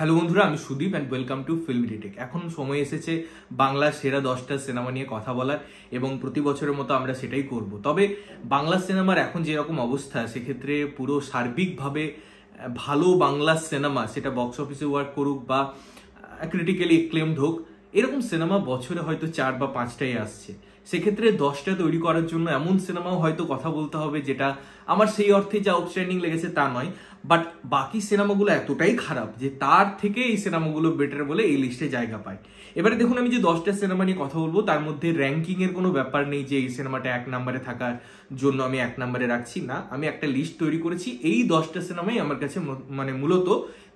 Hello বন্ধুরা, আমি Sudip and welcome to film detect. এখন সময় এসেছে বাংলার সেরা 10টা সিনেমা নিয়ে কথা বলার এবং প্রতি বছরের মতো আমরা সেটাই করব। তবে বাংলা সিনেমার এখন যেরকম অবস্থা, সেক্ষেত্রে পুরো সার্বিকভাবে ভালো বাংলা সিনেমা, সেটা বক্স অফিসে ওয়ার্ক করুক বা ক্রিটিক্যালি এক্লেমড হোক, এরকম সিনেমা বছরে হয়তো 4 বা 5টাই আসছে। সেক্ষেত্রে 10টা তৈরি করার জন্য এমন সিনেমাও হয়তো কথা বলতে হবে যেটা আমার সেই অর্থে যা আউটস্ট্যান্ডিং লেগেছে তা নয়, বাট বাকি সিনেমাগুলো এতটাই খারাপ যে তার থেকে এই সিনেমাগুলো বেটার বলে এই লিস্টে জায়গা পায়। এবারে দেখুন, আমি যে 10টা সিনেমা নিয়ে কথা বলবো তার মধ্যে র্যাঙ্কিং এর কোনো ব্যাপার নেই যে এই সিনেমাটা 1 নম্বরে থাকার জন্য আমি 1 নম্বরে রাখছি না। আমি একটা লিস্ট তৈরি করেছি, এই 10টা সিনেমাই আমার কাছে মানে মূলত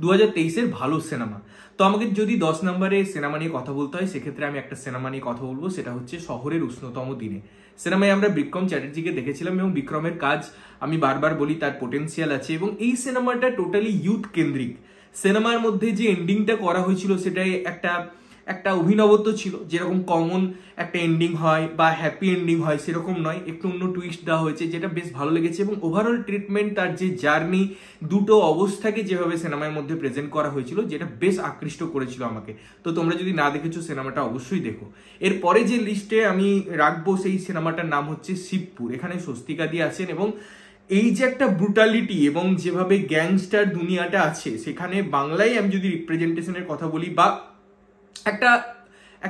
2023-এর ভালো সিনেমা। তো আমাকে যদি 10 নম্বরে সিনেমা নিয়ে কথা বলতে হয়, সেক্ষেত্রে আমি একটা সিনেমা নিয়ে কথা বলবো, সেটা হচ্ছে শহরের উষ্ণতম দিনে। সিনেমায় আমরা বিক্রম চ্যাটার্জিকে দেখেছিলাম এবং বিক্রমের কাজ আমি বারবার বলি তার পোটেনশিয়াল আছে এবং এই সিনেমাটা টোটালি ইউথ কেন্দ্রিক। সিনেমার মধ্যে যে এন্ডিংটা করা হয়েছিল সেটাই একটা অভিনবত্ব ছিল। যেরকম কমন একটা এন্ডিং হয় বা হ্যাপি এন্ডিং হয় সেরকম নয়, একটু অন্য টুইস্ট দেওয়া হয়েছে, যেটা বেশ ভালো লেগেছে। এবং ওভারঅল ট্রিটমেন্ট, তার যে জার্নি, দুটো অবস্থাকে যেভাবে সিনেমার মধ্যে প্রেজেন্ট করা হয়েছিল, যেটা বেশ আকৃষ্ট করেছিল আমাকে। তো তোমরা যদি না দেখেছো সিনেমাটা অবশ্যই দেখো। এরপরে যে লিস্টে আমি রাখবো সেই সিনেমাটার নাম হচ্ছে শিবপুর। এখানে স্বস্তিকা দিয়ে আছেন এবং এই যে একটা ব্রুটালিটি এবং যেভাবে গ্যাংস্টার দুনিয়াটা আছে, সেখানে বাংলায় আমি যদি রিপ্রেজেন্টেশনের কথা বলি বা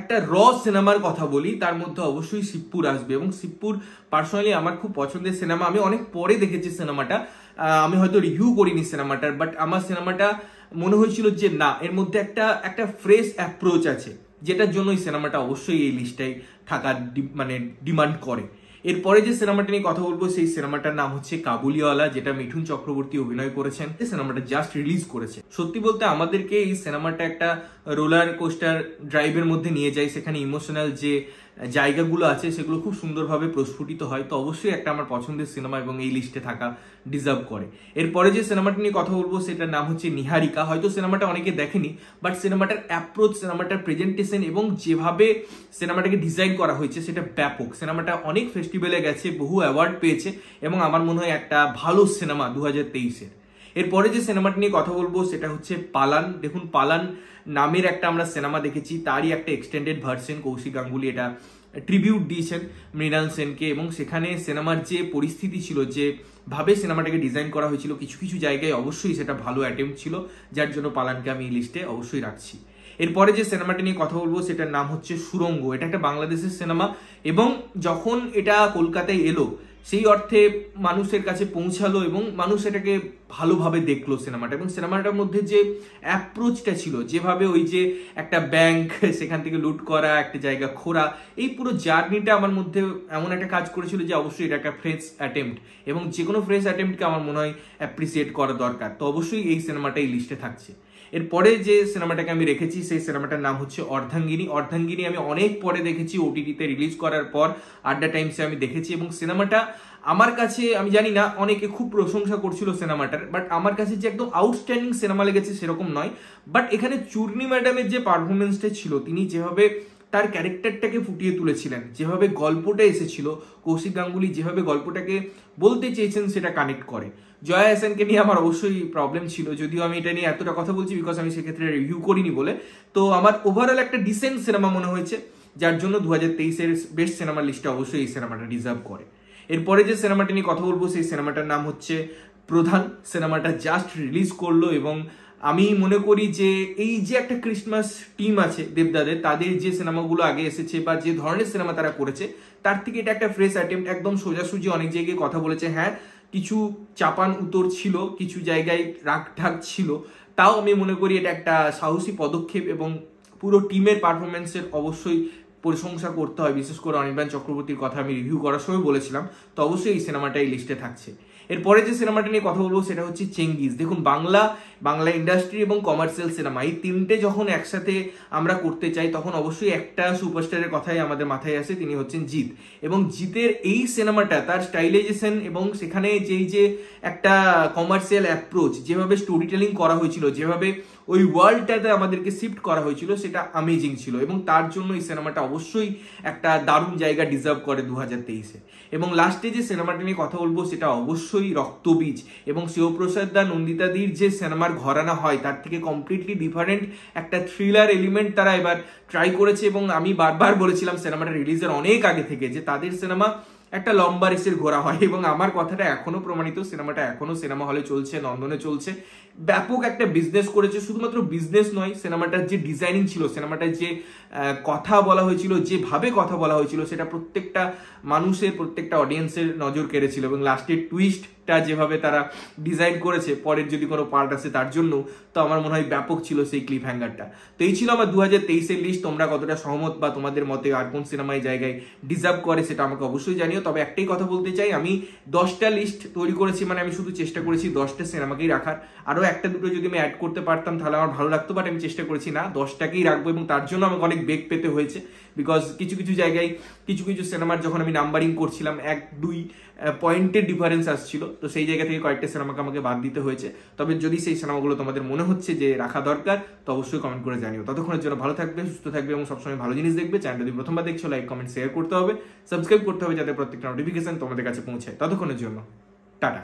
একটা র সিনেমার কথা বলি, তার মধ্যে অবশ্যই শিবপুর আসবে। এবং শিবপুর পার্সোনালি আমার খুব পছন্দের সিনেমা। আমি অনেক পরে দেখেছি সিনেমাটা, আমি হয়তো রিভিউ করিনি সিনেমাটার, বাট আমার সিনেমাটা মনে হয়েছিল যে না, এর মধ্যে একটা ফ্রেশ অ্যাপ্রোচ আছে, যেটার জন্য এই সিনেমাটা অবশ্যই এই লিস্টটাই থাকার মানে ডিমান্ড করে। এরপরে যে সিনেমাটা নিয়ে কথা বলবো সেই সিনেমাটার নাম হচ্ছে কাবুলিওয়ালা, যেটা মিঠুন চক্রবর্তী অভিনয় করেছেন। এই সিনেমাটা জাস্ট রিলিজ করেছে। সত্যি বলতে আমাদেরকে এই সিনেমাটা একটা রোলার কোস্টার ড্রাইভের মধ্যে নিয়ে যায়। সেখানে ইমোশনাল যে জায়গাগুলো আছে সেগুলো খুব সুন্দরভাবে প্রস্ফুটিত হয়। তো অবশ্যই একটা আমার পছন্দের সিনেমা এবং এই লিস্টে থাকা ডিজার্ভ করে। এরপরে যে সিনেমাটা নিয়ে কথা বলবো সেটার নাম হচ্ছে নিহারিকা। হয়তো সিনেমাটা অনেকে দেখেনি, বাট সিনেমাটার অ্যাপ্রোচ, সিনেমাটার প্রেজেন্টেশন এবং যেভাবে সিনেমাটাকে ডিজাইন করা হয়েছে সেটা ব্যাপক। সিনেমাটা অনেক ফেস্টিভ্যালে গেছে, বহু অ্যাওয়ার্ড পেয়েছে এবং আমার মনে হয় একটা ভালো সিনেমা 2023-এর। এরপরে যে সিনেমাটা নিয়ে কথা বলবো সেটা হচ্ছে পালান। দেখুন, পালান নামের একটা আমরা সিনেমা দেখেছি, তারই একটা এক্সটেন্ডেড ভার্সন কৌশিক গাঙ্গুলি এটা ট্রিবিউট দিয়েছেন মৃণাল সেনকে। এবং সেখানে সিনেমার যে পরিস্থিতি ছিল, যে ভাবে সিনেমাটাকে ডিজাইন করা হয়েছিল, কিছু কিছু জায়গায় অবশ্যই সেটা ভালো অ্যাটেম্প্ট ছিল, যার জন্য পালানকে আমি এই লিস্টে অবশ্যই রাখছি। এরপরে যে সিনেমাটা নিয়ে কথা বলবো সেটার নাম হচ্ছে সুড়ঙ্গ। এটা একটা বাংলাদেশের সিনেমা এবং যখন এটা কলকাতায় এলো সেই অর্থে মানুষের কাছে পৌঁছালো এবং মানুষ এটাকে ভালোভাবে দেখলো সিনেমাটা। এবং সিনেমাটার মধ্যে যে অ্যাপ্রোচটা ছিল, যেভাবে ওই যে একটা ব্যাংক, সেখান থেকে লুট করা, একটা জায়গা খোঁড়া, এই পুরো জার্নিটা আমার মধ্যে এমন একটা কাজ করেছিল যে অবশ্যই এটা একটা ফ্রেশ অ্যাটেম্প্ট এবং যে কোনো ফ্রেশ অ্যাটেম্প্টকে আমার মনে হয় অ্যাপ্রিসিয়েট করা দরকার। তো অবশ্যই এই সিনেমাটা এই লিস্টে থাকছে। এরপরে যে সিনেমাটাকে আমি রেখেছি সেই সিনেমাটার নাম হচ্ছে অর্ধাঙ্গিনী। অর্ধাঙ্গিনী আমি অনেক পরে দেখেছি, ওটিটিতে রিলিজ করার পর আড্ডা টাইমসে আমি দেখেছি এবং সিনেমাটা আমার কাছে, আমি জানি না অনেকে খুব প্রশংসা করছিল সিনেমাটার, বাট আমার কাছে যে একদম আউটস্ট্যান্ডিং সিনেমা লেগেছে সেরকম নয়। বাট এখানে চূর্ণী ম্যাডামের যে পারফরমেন্সটা ছিল, তিনি যেভাবে তার ক্যারেক্টারটাকে ফুটিয়ে তুলেছিলেন, যেভাবে গল্পটা এসেছিল, কৌশিক গাঙ্গুলি যেভাবে গল্পটাকে বলতে চেয়েছেন সেটা কানেক্ট করে। জয়া হাসানকে নিয়ে আমার অবশ্যই প্রবলেম ছিল, যদিও আমি এটা নিয়ে এতটা কথা বলছি বিকজ আমি সেক্ষেত্রে রিভিউ করিনি বলে। তো আমার ওভারঅল একটা ডিসেন্ট সিনেমা মনে হয়েছে, যার জন্য 2023-এর বেস্ট সিনেমার লিস্টে অবশ্যই এই সিনেমাটা ডিজার্ভ করে। এরপরে যে সিনেমাটা নিয়ে কথা বলবো সেই সিনেমাটার নাম হচ্ছে প্রধান। সিনেমাটা জাস্ট রিলিজ করলো এবং আমি মনে করি যে এই যে একটা ক্রিসমাস টিম আছে দেবদাদের, তাদের যে সিনেমাগুলো আগে এসেছে বা যে ধরনের সিনেমা তারা করেছে, তার থেকে এটা একটা ফ্রেশ অ্যাটেম্প্ট, একদম সোজাসুজি অনেক জায়গায় কথা বলেছে। হ্যাঁ, কিছু চাপান উত্তর ছিল, কিছু জায়গায় রাগঢাক ছিল, তাও আমি মনে করি এটা একটা সাহসী পদক্ষেপ এবং পুরো টিমের পারফরমেন্সের অবশ্যই প্রশংসা করতে হয়। বিশেষ করে অনির্বাণ চক্রবর্তীর কথা আমি রিভিউ করার সময় বলেছিলাম। তো অবশ্যই এই সিনেমাটা এই লিস্টে থাকছে। এরপরে যে সিনেমাটা নিয়ে কথা বলবো সেটা হচ্ছে চেঙ্গিজ। দেখুন, বাংলা ইন্ডাস্ট্রি এবং কমার্শিয়াল সিনেমা এই তিনটে যখন একসাথে আমরা করতে চাই, তখন অবশ্যই একটা সুপারস্টারের কথাই আমাদের মাথায় আসে, তিনি হচ্ছেন জিৎ। এবং জিতের এই সিনেমাটা, তার স্টাইলাইজেশন এবং সেখানে যে একটা কমার্শিয়াল অ্যাপ্রোচ, যেভাবে স্টোরি টেলিং করা হয়েছিল, যেভাবে ওই ওয়ার্ল্ডটাতে আমাদেরকে শিফট করা হয়েছিল সেটা অ্যামেজিং ছিল, এবং তার জন্য এই সিনেমাটা অবশ্যই একটা দারুণ জায়গা ডিজার্ভ করে 2023-এ। এবং লাস্টে যে সিনেমাটা নিয়ে কথা বলবো সেটা অবশ্যই রক্তবীজ, এবং শিবপ্রসাদ দা নন্দিতাদির যে সিনেমার ঘরানা হয় তার থেকে কমপ্লিটলি ডিফারেন্ট একটা থ্রিলার এলিমেন্ট তারা এবার ট্রাই করেছে। এবং আমি বারবার বলেছিলাম সিনেমাটা রিলিজের অনেক আগে থেকে যে তাদের সিনেমা একটা লম্বা রেসের ঘোরা হয়, এবং আমার কথাটা এখনো প্রমাণিত। সিনেমাটা এখনো সিনেমা হলে চলছে, নন্দনে চলছে, ব্যাপক একটা বিজনেস করেছে। শুধুমাত্র বিজনেস নয়, সিনেমাটার যে ডিজাইনিং ছিল, সিনেমাটার যে কথা বলা হয়েছিল, যেভাবে কথা বলা হয়েছিল, সেটা প্রত্যেকটা মানুষের, প্রত্যেকটা অডিয়েন্সের নজর কেড়েছিল। এবং লাস্টের টুইস্টটা যেভাবে তারা ডিজাইন করেছে পরের যদি কোনো পার্ট আসে তার জন্য, তো আমার মনে হয় ব্যাপক ছিল সেই ক্লিপ হ্যাঙ্গারটা। তো এই ছিল আমার 2023-এর লিস্ট। তোমরা কতটা সহমত বা তোমাদের মতে আর কোন সিনেমায় জায়গায় ডিজার্ভ করে সেটা আমাকে অবশ্যই জানিও। তবে একটাই কথা বলতে চাই, আমি 10টা লিস্ট তৈরি করেছি, মানে আমি শুধু চেষ্টা করেছি 10টা সিনেমাকেই রাখার। আরও একটা দুটো যদি আমি অ্যাড করতে পারতাম তাহলে আমার ভালো লাগতো, বাট আমি চেষ্টা করেছি না, 10টাকেই রাখবো। এবং তার জন্য আমাকে অনেক বেগ পেতে হয়েছে, বিকজ কিছু কিছু জায়গায় কিছু কিছু সিনেমার যখন আমি নাম্বারিং করছিলাম 1-2 পয়েন্টের ডিফারেন্স আসছিল, তো সেই জায়গা থেকে কয়েকটা সিনেমাকে আমাকে বাদ দিতে হয়েছে। তবে যদি সেই সিনেমাগুলো তোমাদের মনে হচ্ছে যে রাখা দরকার তো অবশ্যই কমেন্ট করে জানিও। ততক্ষণের জন্য ভালো থাকবে, সুস্থ থাকবে এবং সবসময় ভালো জিনিস দেখবে। চ্যানেলটা যদি প্রথমবার দেখছো লাইক কমেন্ট শেয়ার করতে হবে, সাবস্ক্রাইব করতে হবে যাতে প্রত্যেকটা নোটিফিকেশন তোমাদের কাছে পৌঁছায়। ততক্ষণের জন্য টাটা।